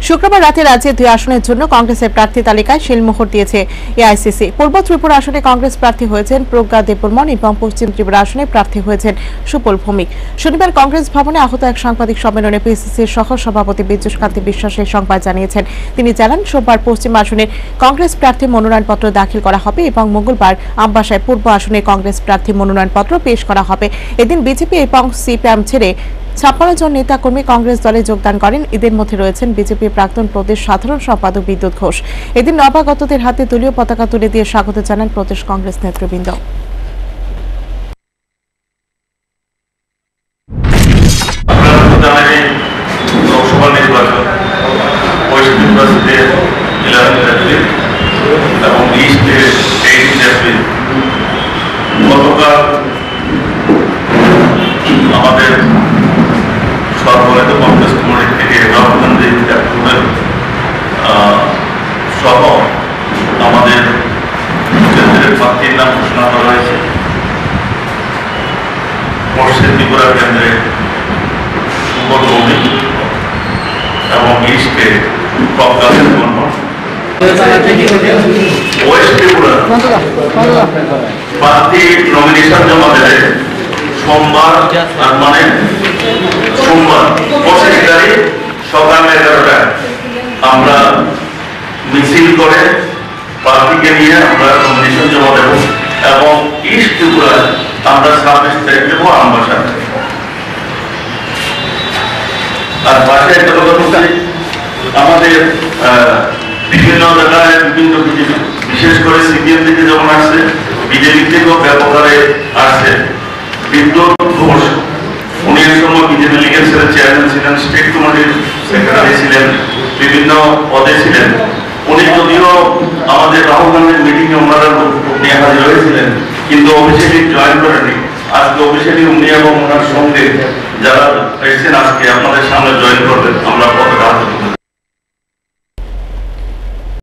শুক্রবার রাতে রাজ্যে 2 আসনের জন্য কংগ্রেসের প্রার্থী তালিকায় শিলমোহর দিয়েছে এআইসিসি। পূর্ব ত্রিপুরা আসনে কংগ্রেস প্রার্থী হয়েছেন প্রজ্ঞা দেববর্মন এবং পশ্চিম ত্রিপুরা আসনে প্রার্থী হয়েছেন সুপল ভৌমিক। শনিবার কংগ্রেস ভবনে আহত এক সাংবাদিক সম্মেলনে পিসিসির সহ সভাপতি বিদ্যুৎ কান্তি বিশ্বাস এই সংবাদ জানিয়েছেন। তিনি জানান, সোমবার পশ্চিম আসনের কংগ্রেস প্রার্থী মনোনয়নপত্র দাখিল করা হবে এবং মঙ্গলবার আমবাসায় পূর্ব আসনে কংগ্রেস প্রার্থী মনোনয়নপত্র পেশ করা হবে। এদিন বিজেপি এবং সিপিএম ছেড়ে 56 জন নেতাকর্মী কংগ্রেস দলে যোগদান করেন। এদের মধ্যে রয়েছেন বিজেপির প্রাক্তন প্রদেশ সাধারণ সম্পাদক বিদ্যুৎ ঘোষ। এদিন নবাগতদের হাতে দলীয় পতাকা তুলে দিয়ে স্বাগত জানান প্রদেশ কংগ্রেস নেতৃবৃন্দ। আমাদের সর্বভারতীয় কংগ্রেস কমিটি থেকে রাহুল গান্ধী অ্যাপ্রুভেল সহ আমাদের কেন্দ্রের প্রার্থীর নাম ঘোষণা করা হয়েছে। পশ্চিম ত্রিপুরা কেন্দ্রে সুপল ভৌমিক এবং ইস্টে প্রজ্ঞা দেববর্মন, ওয়েস্ট ত্রিপুরা প্রার্থী নমিনেশন জমা দেবে সোমবার, মানে সোমবার 25 তারিখ সকাল 11টায় আমরা মিছিল করে প্রার্থীকে নিয়ে আমরা নমিনেশন জমা দেব এবং ইস্ট ত্রিপুরায় আমরা 26 তারিখ দেবো আমবাসা। আর পাশে একটা কথা বলছি, আমাদের বিভিন্ন জায়গায় বিভিন্ন বিজেপি, বিশেষ করে সিপিএম থেকে যখন আসছে, বিজেপি থেকেও ব্যাপক হারে আসছে। বিদ্যুৎ ঘোষ, উনি এক সময় বিজেপি লীগের চেয়ারম্যান ছিলেন, স্টেট কমিটির সেক্রেটারি ছিলেন, বিভিন্ন পদে ছিলেন। উনি যদিও আমাদের রাহুল গান্ধীর মিটিংয়ে ওনারা নিয়ে হাজির হয়েছিলেন, কিন্তু অফিসিয়ালি জয়েন করেনি। আজকে অফিসিয়ালি উনি এবং ওনার সঙ্গে যারা এসেছেন আজকে আপনাদের সামনে জয়েন করবেন, আমরা পতাকা